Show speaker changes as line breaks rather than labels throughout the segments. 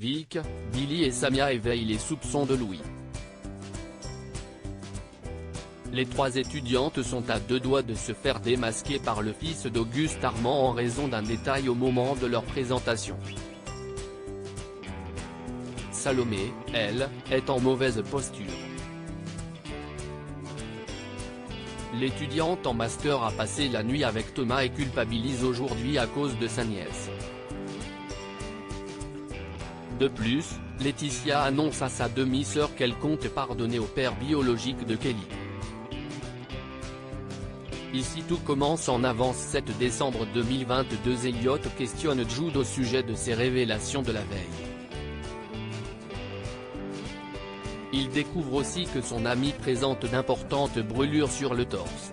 Vic, Billy et Samia éveillent les soupçons de Louis. Les trois étudiantes sont à deux doigts de se faire démasquer par le fils d'Auguste Armand en raison d'un détail au moment de leur présentation. Salomé, elle, est en mauvaise posture. L'étudiante en master a passé la nuit avec Thomas et culpabilise aujourd'hui à cause de sa nièce. De plus, Laetitia annonce à sa demi-sœur qu'elle compte pardonner au père biologique de Kelly. Ici tout commence en avance. 7 décembre 2022. Elliot questionne Jude au sujet de ses révélations de la veille. Il découvre aussi que son ami présente d'importantes brûlures sur le torse.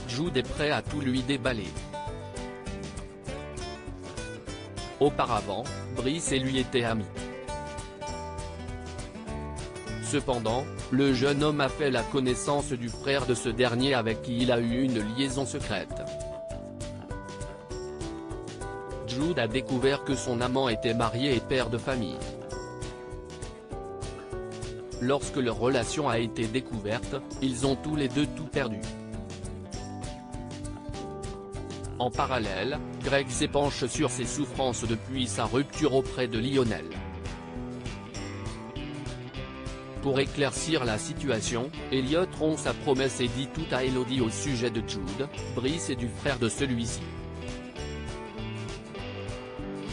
Jude est prêt à tout lui déballer. Auparavant, Brice et lui étaient amis. Cependant, le jeune homme a fait la connaissance du frère de ce dernier avec qui il a eu une liaison secrète. Jude a découvert que son amant était marié et père de famille. Lorsque leur relation a été découverte, ils ont tous les deux tout perdu. En parallèle, Greg s'épanche sur ses souffrances depuis sa rupture auprès de Lionel. Pour éclaircir la situation, Elliot rompt sa promesse et dit tout à Elodie au sujet de Jude, Brice et du frère de celui-ci.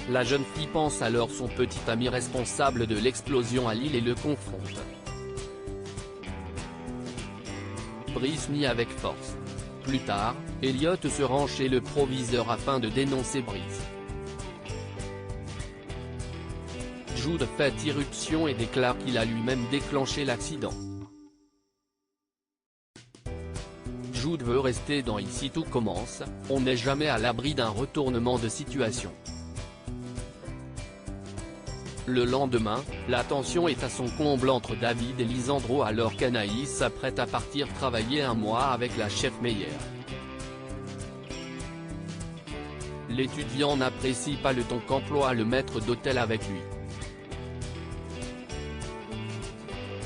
La jeune fille pense alors son petit ami responsable de l'explosion à Lille et le confronte. Brice nie avec force. Plus tard, Elliot se rend chez le proviseur afin de dénoncer Brice. Jude fait irruption et déclare qu'il a lui-même déclenché l'accident. Jude veut rester dans Ici tout commence, on n'est jamais à l'abri d'un retournement de situation. Le lendemain, la tension est à son comble entre David et Lisandro alors qu'Anaïs s'apprête à partir travailler un mois avec la chef Meyer. L'étudiant n'apprécie pas le ton qu'emploie le maître d'hôtel avec lui.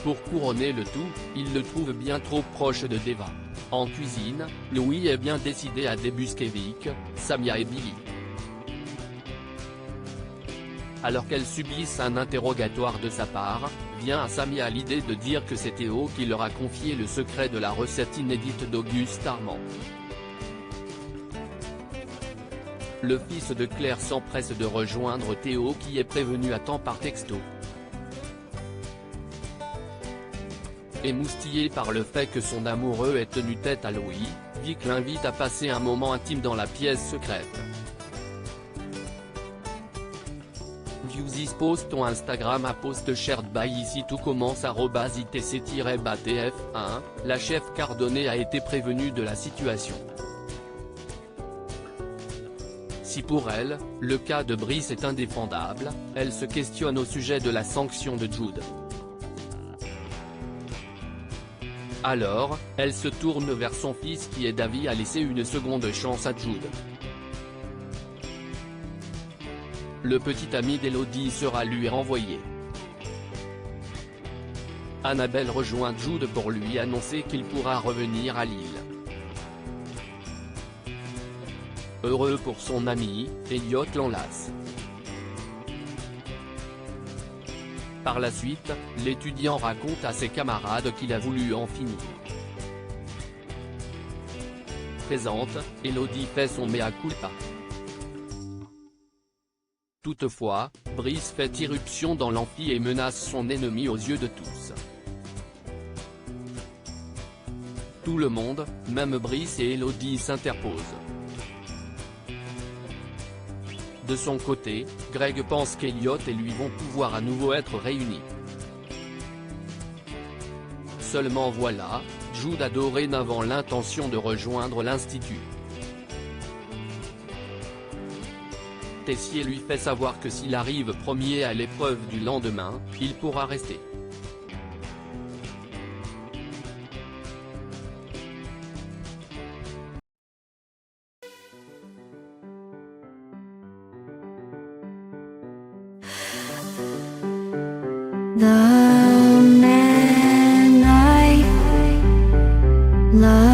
Pour couronner le tout, il le trouve bien trop proche de Deva. En cuisine, Louis est bien décidé à débusquer Vic, Samia et Billy. Alors qu'elles subissent un interrogatoire de sa part, vient à Samia l'idée de dire que c'est Théo qui leur a confié le secret de la recette inédite d'Auguste Armand. Le fils de Claire s'empresse de rejoindre Théo qui est prévenu à temps par texto. Émoustillé par le fait que son amoureux ait tenu tête à Louis, Vic l'invite à passer un moment intime dans la pièce secrète. Viewsis post ton Instagram à post shared by Ici tout commence @itc-batf1, la chef Cardonnet a été prévenue de la situation. Si pour elle, le cas de Brice est indéfendable, elle se questionne au sujet de la sanction de Jude. Alors, elle se tourne vers son fils qui est d'avis à laisser une seconde chance à Jude. Le petit ami d'Elodie sera lui renvoyé. Annabelle rejoint Jude pour lui annoncer qu'il pourra revenir à Lille. Heureux pour son ami, Elliot l'enlace. Par la suite, l'étudiant raconte à ses camarades qu'il a voulu en finir. Présente, Elodie fait son mea culpa. Toutefois, Brice fait irruption dans l'amphi et menace son ennemi aux yeux de tous. Tout le monde, même Brice et Elodie s'interposent. De son côté, Greg pense qu'Elliot et lui vont pouvoir à nouveau être réunis. Seulement voilà, Jude a dorénavant l'intention de rejoindre l'institut. Tessier lui fait savoir que s'il arrive premier à l'épreuve du lendemain, il pourra rester.
The man I love